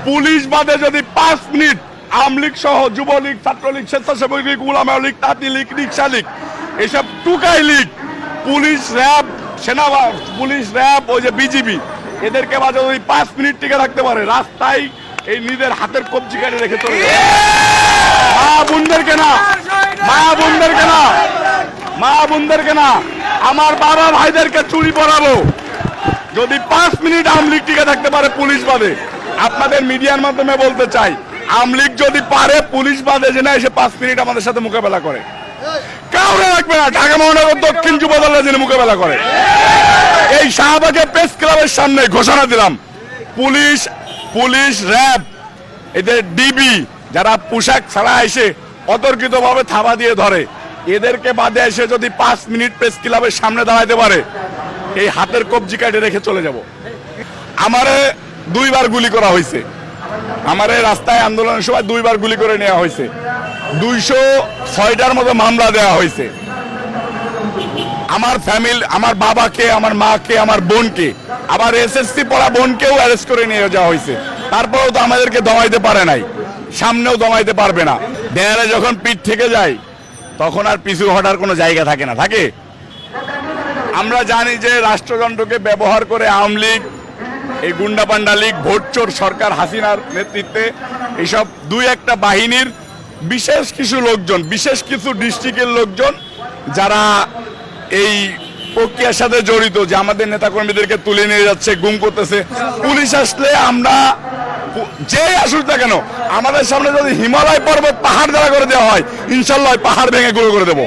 Police বাদে যদি 5 minute Awami League সহ যুবলীগ, ছাত্রলীগ, স্বেচ্ছাসেবক লীগ, উলামা লীগ, তাঁতি লীগ, রিক্সা লীগ, এসব Tukai League, police, RAB, police, RAB, ওই যে বিজিবি, এদেরকে বাদে যদি 5 মিনিট টিকে থাকতে পারে, রাস্তায় এই নিজের হাতের কবজি কাটে রেখে চলে যাবে। মা বোনদেরকে না, মা বোনদেরকে না, মা বোনদেরকে না, আমার বাবা ভাইদেরকে চুরি পরাবো যদি 5 মিনিট আওয়ামী লীগ টিকে থাকতে পারে পুলিশ বাদে। আপনাদের মিডিয়ার মাধ্যমে বলতে চাই, আওয়ামী লীগ যদি পারে পুলিশ বাদে যে না এসে 5 মিনিট আমাদের সাথে মোকাবেলা করে, কাউরে রাখবে না। ঢাকা মহানগর দক্ষিণ যুব দলের যিনি মোকাবেলা করে, এই শাহবাগের প্রেস ক্লাবের সামনে ঘোষণা দিলাম, পুলিশ, পুলিশ, র্যাব, এদের ডিবি যারা পোশাক ছাড়া এসে অতর্কিতভাবে থাবা দিয়ে ধরে, এদেরকে বাদে এসে যদি 5 মিনিট প্রেস ক্লাবের সামনে দাঁড়াইতে পারে, এই হাতের কবজি কাটে রেখে চলে যাব। আমারে 2 বার গুলি করা হয়েছে, আমারে রাস্তায় আন্দোলনের সময় 2 বার গুলি করে নেওয়া হয়েছে, 206টার মতো মামলা দেওয়া হয়েছে। আমার ফ্যামিলি, আমার বাবাকে, আমার মাকে, আমার বোনকে, আবার এসএসসি পড়া বোনকেও অ্যারেস্ট করে নিয়ে যাওয়া হয়েছে। তারপরেও তো আমাদেরকে দমাইতে পারে নাই, সামনেও দমাইতে পারবে না। দেয়ালে যখন পিঠ থেকে যায় তখন আর পিছু হটার কোনো জায়গা থাকে না, থাকে। আমরা জানি যে রাষ্ট্রযন্ত্রকে ব্যবহার করে আওয়ামী লীগ, এই গুন্ডাপান্ডা লীগ, ভোটচোর সরকার হাসিনার নেতৃত্বে এইসব 2-1টা বাহিনীর বিশেষ কিছু লোকজন, বিশেষ কিছু ডিস্ট্রিক্টের লোকজন যারা এই প্রক্রিয়ার সাথে জড়িত, যে আমাদের নেতাকর্মীদেরকে তুলে নিয়ে যাচ্ছে, গুম করতেছে। পুলিশ আসলে আমরা যে আসুক না কেন, আমাদের সামনে যদি হিমালয় পর্বত পাহাড় দ্বারা করে দেওয়া হয়, ইনশাল্লাহ পাহাড় ভেঙে গুঁড়ো করে দেবো।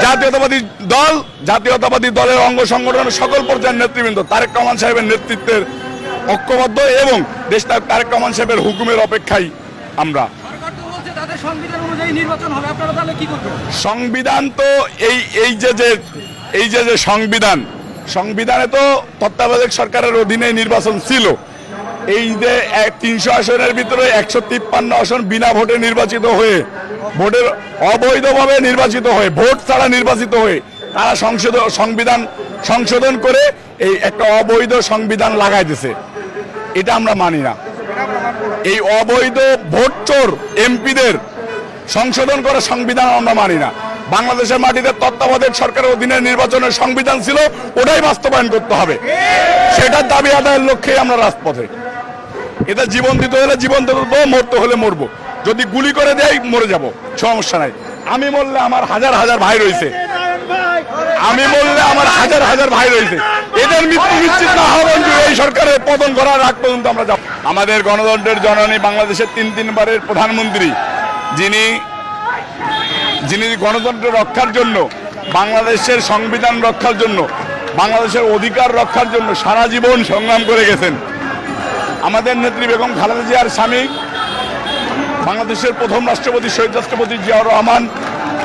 জাতীয়তাবাদী দল, জাতীয়তাবাদী দলের অঙ্গ সংগঠনের সকল পর্যায়ের নেতৃবৃন্দ তারেক রহমান সাহেবের নেতৃত্বের ঐক্যবদ্ধ এবং দেশনায়ক তারেক রহমান সাহেবের হুকুমের অপেক্ষায় আমরা। সংবিধান তো এই যে সংবিধানে তো তত্ত্বাবধায়ক সরকারের অধীনে নির্বাচন ছিল। এই যে 300 আসনের ভিতরে 153 আসন বিনা ভোটে নির্বাচিত হয়ে, ভোটের অবৈধভাবে নির্বাচিত হয়ে, ভোট ছাড়া নির্বাচিত হয়ে তারা সংবিধান সংশোধন করে এই একটা অবৈধ সংবিধান লাগাই দিছে। এটা আমরা মানি না। এই অবৈধ ভোট চোর এমপিদের সংশোধন করা সংবিধান আমরা মানি না। বাংলাদেশের মাটিতে তত্ত্বাবধায়ক সরকারের অধীনে নির্বাচনের সংবিধান ছিল, ওটাই বাস্তবায়ন করতে হবে। সেটার দাবি আদায়ের লক্ষ্যে আমরা রাজপথে। এটা জীবন দিতে হলে জীবন দেবো, মরতে হলে মরবো। যদি গুলি করে দেয় মরে যাব, সমস্যা নাই। আমি মরলে আমার হাজার হাজার ভাই রয়েছে, আমি বললে আমার হাজার হাজার ভাই রয়েছে, এদের মৃত্যু নিশ্চিত না হওয়া এই সরকারের পতন করার আগ পর্যন্ত আমরা যাব। আমাদের গণতন্ত্রের জননী, বাংলাদেশের 3 বারের প্রধানমন্ত্রী, যিনি গণতন্ত্র রক্ষার জন্য, বাংলাদেশের সংবিধান রক্ষার জন্য, বাংলাদেশের অধিকার রক্ষার জন্য সারা জীবন সংগ্রাম করে গেছেন। আমাদের নেত্রী বেগম খালেদা জিয়ার স্বামী, বাংলাদেশের প্রথম রাষ্ট্রপতি শহীদ রাষ্ট্রপতি জিয়াউর রহমান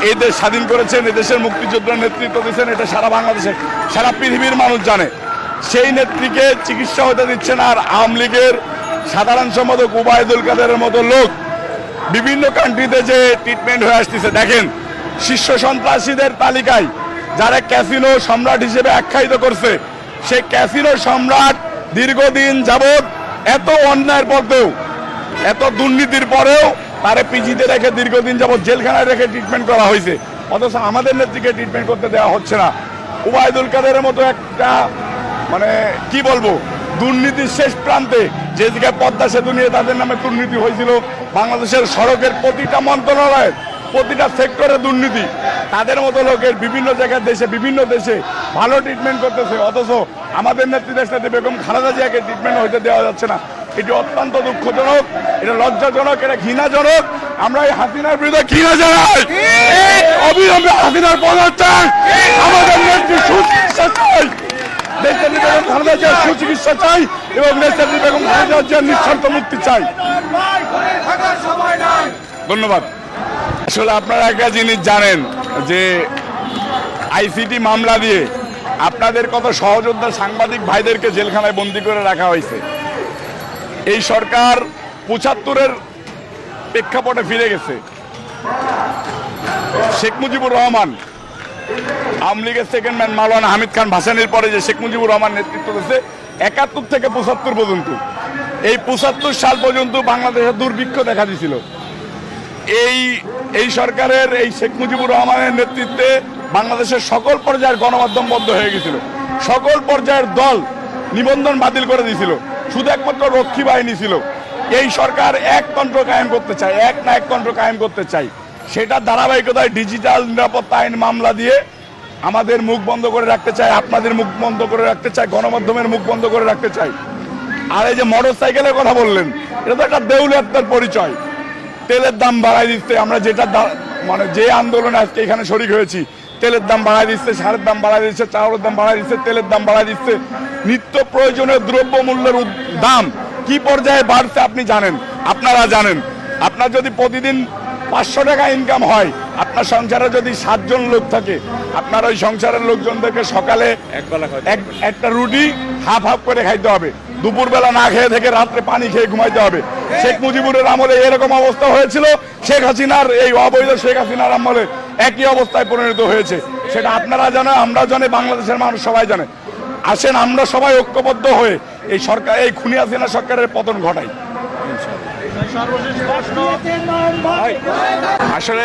এই দেশ স্বাধীন করেছেন, এদেশের মুক্তিযোদ্ধার নেতৃত্ব দিয়েছেন। এটা সারা বাংলাদেশে, সারা পৃথিবীর মানুষ জানে। সেই নেত্রীকে চিকিৎসা হতে দিচ্ছেন, আর আওয়ামী লীগের সাধারণ সম্পাদক ওবায়দুল কাদেরের মতো লোক বিভিন্ন কান্ট্রিতে যে ট্রিটমেন্ট হয়ে আসতেছে। দেখেন, শীর্ষ সন্ত্রাসীদের তালিকায় যারা ক্যাসিনো সম্রাট হিসেবে আখ্যায়িত করছে, সেই ক্যাসিনো সম্রাট দীর্ঘদিন যাবৎ এত অন্যায়ের পরেও, এত দুর্নীতির পরেও তারে পিজিতে রেখে দীর্ঘদিন যাবৎ জেলখানায় রেখে ট্রিটমেন্ট করা হয়েছে, অথচ আমাদের নেত্রীকে ট্রিটমেন্ট করতে দেওয়া হচ্ছে না। ওবায়দুল কাদেরের মতো একটা, মানে কি বলবো, দুর্নীতির শেষ প্রান্তে, যেদিকে পদ্মা সেতু নিয়ে তাদের নামে দুর্নীতি হয়েছিল, বাংলাদেশের সড়কের প্রতিটা মন্ত্রণালয়ের প্রতিটা সেক্টরে দুর্নীতি, তাদের মতো লোকের বিভিন্ন জায়গায় দেশে, বিভিন্ন দেশে ভালো ট্রিটমেন্ট করতেছে, অথচ আমাদের নেত্রী দেশনেত্রী বেগম খালেদা জিয়াকে ট্রিটমেন্ট হইতে দেওয়া যাচ্ছে না। এটি অত্যন্ত দুঃখজনক, এটা লজ্জাজনক, এটা ঘৃণাজনক। আমরা এই হাসিনার বিরুদ্ধে ঘৃণা জানাই, অবিলম্বে হাসিনার পদত্যাগ চাই, আমাদের নেত্রী সুচিকিৎসা চাই, নেত্রী বেগম খালেদা জিয়ার সুচিকিৎসা চাই এবং নেত্রী বেগম খালেদা জিয়ার নিঃশর্ত মুক্তি চাই। ধন্যবাদ। আসলে আপনারা একটা জিনিস জানেন যে আইসিটি মামলা দিয়ে আপনাদের কত সহযোদ্ধা সাংবাদিক ভাইদেরকে জেলখানায় বন্দী করে রাখা হয়েছে। এই সরকার 75-এর প্রেক্ষাপটে ফিরে গেছে। শেখ মুজিবুর রহমান, আওয়ামী লীগের সেকেন্ড ম্যান মাওলানা হামিদ খান ভাসানীর পরে যে শেখ মুজিবুর রহমান নেতৃত্ব দিয়েছে 71 থেকে 75 পর্যন্ত, এই ৭৫ সাল পর্যন্ত বাংলাদেশে দুর্ভিক্ষ দেখা দিয়েছিল। এই সরকারের এই শেখ মুজিবুর রহমানের নেতৃত্বে বাংলাদেশের সকল পর্যায়ের গণমাধ্যম বন্ধ হয়ে গেছিল, সকল পর্যায়ের দল নিবন্ধন বাতিল করে দিয়েছিল, শুধু একমাত্র রক্ষী বাহিনী ছিল। এই সরকার একতন্ত্র কায়েম করতে চায়, একতন্ত্র কায়েম করতে চায়। সেটা ধারাবাহিকতায় ডিজিটাল নিরাপত্তা আইন মামলা দিয়ে আমাদের মুখ বন্ধ করে রাখতে চায়, আপনাদের মুখ বন্ধ করে রাখতে চায়, গণমাধ্যমের মুখ বন্ধ করে রাখতে চায়। আর এই যে মোটর সাইকেলের কথা বললেন, এটা তো একটা দেউলিয়াত্মার পরিচয়। তেলের দাম বাড়াই দিচ্ছে, আমরা যেটা মানে যে আন্দোলনে আজকে এখানে শরিক হয়েছি, তেলের দাম বাড়াই দিচ্ছে, সারের দাম বাড়াই দিচ্ছে, চাউলের দাম বাড়াই দিচ্ছে, তেলের দাম বাড়াই দিচ্ছে। নিত্য প্রয়োজনীয় দ্রব্য মূল্যের দাম কি পর্যায়ে বাড়ছে আপনি জানেন, আপনারা জানেন। আপনার যদি প্রতিদিন 500 টাকা ইনকাম হয়, আপনার সংসারে যদি 7 জন লোক থাকে, আপনার ওই সংসারের লোকজনদেরকে সকালে একটা রুটি হাফ হাফ করে খাইতে হবে, দুপুরবেলা না খেয়ে থেকে রাত্রে পানি খেয়ে ঘুমাইতে হবে। শেখ মুজিবুরের আমলে এরকম অবস্থা হয়েছিল, শেখ হাসিনার এই অবৈধ শেখ হাসিনার আমলে একই অবস্থায় পরিণত হয়েছে। সেটা আপনারা জানেন, আমরা জানি, বাংলাদেশের মানুষ সবাই জানে। আসেন আমরা সবাই ঐক্যবদ্ধ হয়ে এই সরকার, এই খুনি হাসিনা সরকারের পতন ঘটাই। আসলে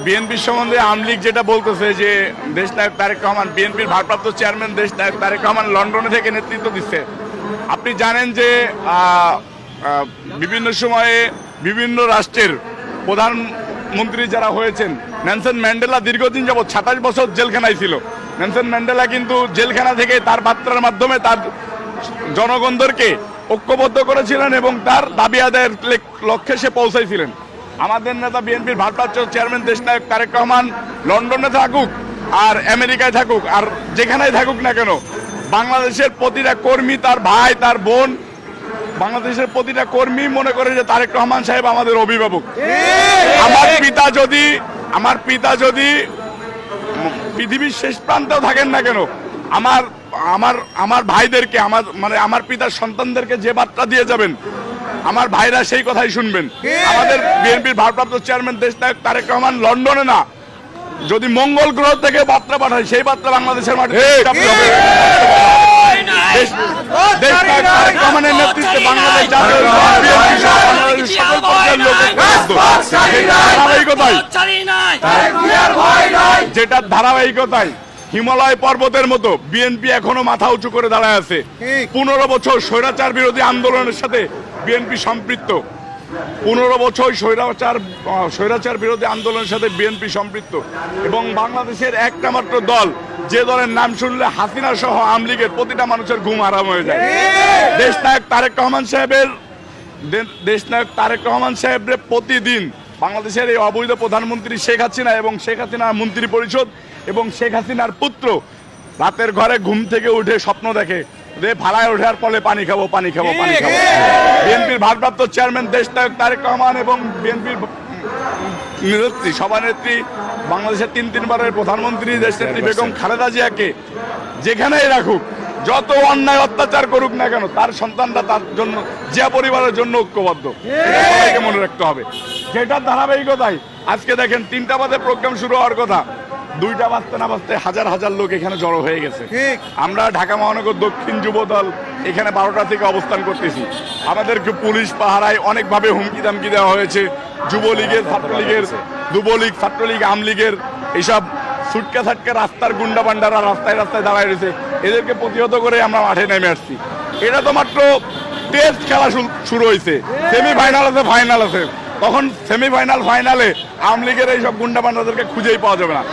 বিএনপির সম্বন্ধে আওয়ামী লীগ যেটা বলতেছে যে দেশনায়ক তারেক রহমান, বিএনপির ভারপ্রাপ্ত চেয়ারম্যান দেশনায়ক তারেক রহমান লন্ডনে থেকে নেতৃত্ব দিচ্ছে। আপনি জানেন যে বিভিন্ন সময়ে বিভিন্ন রাষ্ট্রের প্রধানমন্ত্রী যারা হয়েছেন, নেলসন ম্যান্ডেলা দীর্ঘদিন যাবৎ 27 বছর জেলখানায় ছিল। নেলসন ম্যান্ডেলা কিন্তু জেলখানা থেকে তার বার্তার মাধ্যমে তার জনগণদেরকে ঐক্যবদ্ধ করেছিলেন এবং তার দাবি আদায়ের লক্ষ্যে সে পৌঁছাইছিলেন। আমাদের নেতা বিএনপির ভারপ্রাপ্ত চেয়ারম্যান দেশনায়ক তারেক রহমান লন্ডনে থাকুক আর আমেরিকায় থাকুক আর যেখানেই থাকুক না কেন, বাংলাদেশের প্রতিটা কর্মী, তার ভাই, তার বোন, বাংলাদেশের প্রতিটা কর্মী মনে করে যে তারেক রহমান সাহেব আমাদের অভিভাবক। আমার পিতা যদি পৃথিবীর শেষ প্রান্তেও থাকেন না কেন, আমার ভাইদেরকে, আমার পিতার সন্তানদেরকে যে বার্তা দিয়ে যাবেন, আমার ভাইরা সেই কথাই শুনবেন। আমাদের বিএনপির ভারপ্রাপ্ত চেয়ারম্যান দেশনায়ক তারেক রহমান লন্ডনে না, যদি মঙ্গল গ্রহ থেকে বার্তা পাঠায়, সেই বার্তা বাংলাদেশের মাঠে তারেক রহমানের নেতৃত্বে বাংলাদেশ যেটার ধারাবাহিকতায় হিমালয় পর্বতের মতো বিএনপি এখনো মাথা উঁচু করে দাঁড়ায় আছে। 15 বছর স্বৈরাচার বিরোধী আন্দোলনের সাথে বিএনপি সম্পৃক্ত, 15 বছর স্বৈরাচার বিরোধী আন্দোলনের সাথে বিএনপি সম্পৃক্ত। এবং বাংলাদেশের একটা মাত্র দল, যে দলের নাম শুনলে হাসিনা সহ আওয়ামী লীগের প্রতিটা মানুষের ঘুম আরাম হয়ে যায়। দেশনায়ক তারেক রহমান সাহেবের প্রতিদিন বাংলাদেশের এই অবৈধ প্রধানমন্ত্রী শেখ হাসিনা এবং শেখ হাসিনার মন্ত্রী পরিষদ এবং শেখ হাসিনার পুত্র রাতের ঘরে ঘুম থেকে উঠে স্বপ্ন দেখে যে ভাড়ায় ওঠার ফলে পানি খাবো। বিএনপির ভারপ্রাপ্ত চেয়ারম্যান দেশনায়ক তারেক রহমান এবং বিএনপির সভানেত্রী, বাংলাদেশের 3 বারের প্রধানমন্ত্রী দেশনেত্রী বেগম খালেদা জিয়াকে যেখানেই রাখুক, যত অন্যায় অত্যাচার করুক না কেন, তার সন্তানরা তার জন্য, জিয়া পরিবারের জন্য ঐক্যবদ্ধ। এটা সবাইকে মনে রাখতে হবে। যেটার ধারাবাহিকতায় আজকে দেখেন 3টা বাজে প্রোগ্রাম শুরু হওয়ার কথা, 2টা বাজতে না বাজতে হাজার হাজার লোক এখানে জড়ো হয়ে গেছে। আমরা ঢাকা মহানগর দক্ষিণ যুবদল এখানে 12টা থেকে অবস্থান করতেছি। আমাদেরকে পুলিশ পাহারায় অনেকভাবে হুমকি দামকি দেওয়া হয়েছে। যুবলীগের, ছাত্রলীগের, যুবলীগ, ছাত্রলীগ, আওয়ামী লীগের এইসব ছুটকা ছাটকা রাস্তার গুন্ডা বান্ডারা রাস্তায় রাস্তায় দাঁড়ায় রয়েছে। এদেরকে প্রতিহত করে আমরা মাঠে নেমে আসছি। এটা তো মাত্র টেস্ট খেলা শুরু হয়েছে, সেমিফাইনাল আছে, ফাইনাল আছে। তখন সেমিফাইনাল, ফাইনালে আওয়ামী লীগের এইসব গুন্ডা বান্ডাদেরকে খুঁজেই পাওয়া যাবে না।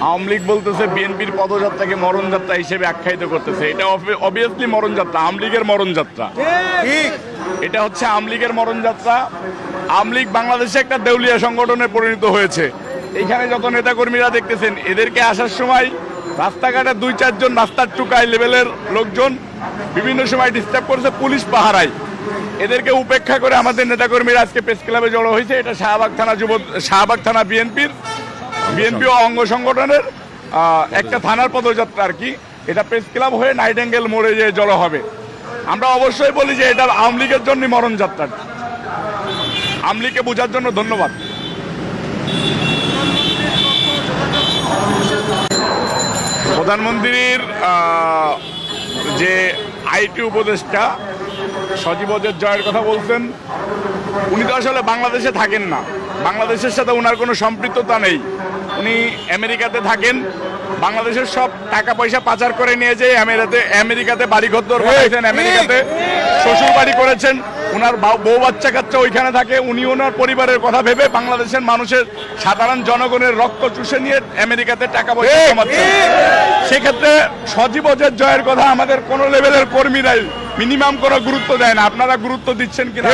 আওয়ামী লীগ বলতেছে বিএনপির পদযাত্রাকে মরণযাত্রা হিসেবে আখ্যায়িত করতেছে। এটা অবভিয়াসলি মরণযাত্রা, আওয়ামী লীগের মরণযাত্রা। এটা হচ্ছে আওয়ামী লীগের মরণযাত্রা। আওয়ামী লীগ বাংলাদেশে একটা দেউলিয়া সংগঠনে পরিণত হয়েছে। এইখানে যত নেতাকর্মীরা দেখতেছেন, এদেরকে আসার সময় রাস্তাঘাটে 2-4 জন রাস্তার টুকাই লেভেলের লোকজন বিভিন্ন সময় ডিস্টার্ব করেছে পুলিশ পাহারায়। এদেরকে উপেক্ষা করে আমাদের নেতাকর্মীরা আজকে প্রেস ক্লাবে জড়ো হয়েছে। এটা শাহবাগ থানা বিএনপি অঙ্গ সংগঠনের একটা থানার পদযাত্রা আর কি। এটা প্রেস ক্লাব হয়ে নাইটেঙ্গেল মোড়ে যে জড়ো হবে। আমরা অবশ্যই বলি যে এটা আওয়ামী লীগের জন্য মরণযাত্রা। আওয়ামী লীগকে বোঝার জন্য ধন্যবাদ। প্রধানমন্ত্রীর যে আইটি উপদেষ্টা সজীব ওজের জয়ের কথা বলছেন, উনি তো আসলে বাংলাদেশে থাকেন না, বাংলাদেশের সাথে ওনার কোনো সম্পৃক্ততা নেই। উনি আমেরিকাতে থাকেন, বাংলাদেশের সব টাকা পয়সা পাচার করে নিয়ে যেয়ে আমেরিকাতে বাড়ি ঘর বানাইছেন, আমেরিকাতে শ্বশুর বাড়ি করেছেন, ওনার বউ বাচ্চা কাচ্চা ওইখানে থাকে। উনি ওনার পরিবারের কথা ভেবে বাংলাদেশের মানুষের সাধারণ জনগণের রক্ত চুষে নিয়ে আমেরিকাতে টাকা পয়সা জমাচ্ছেন। সেক্ষেত্রে সজীব ওজের জয়ের কথা আমাদের কোনো লেভেলের কর্মীরাই মিনিমাম কোনো গুরুত্ব দেয় না। আপনারা গুরুত্ব দিচ্ছেন কিনা?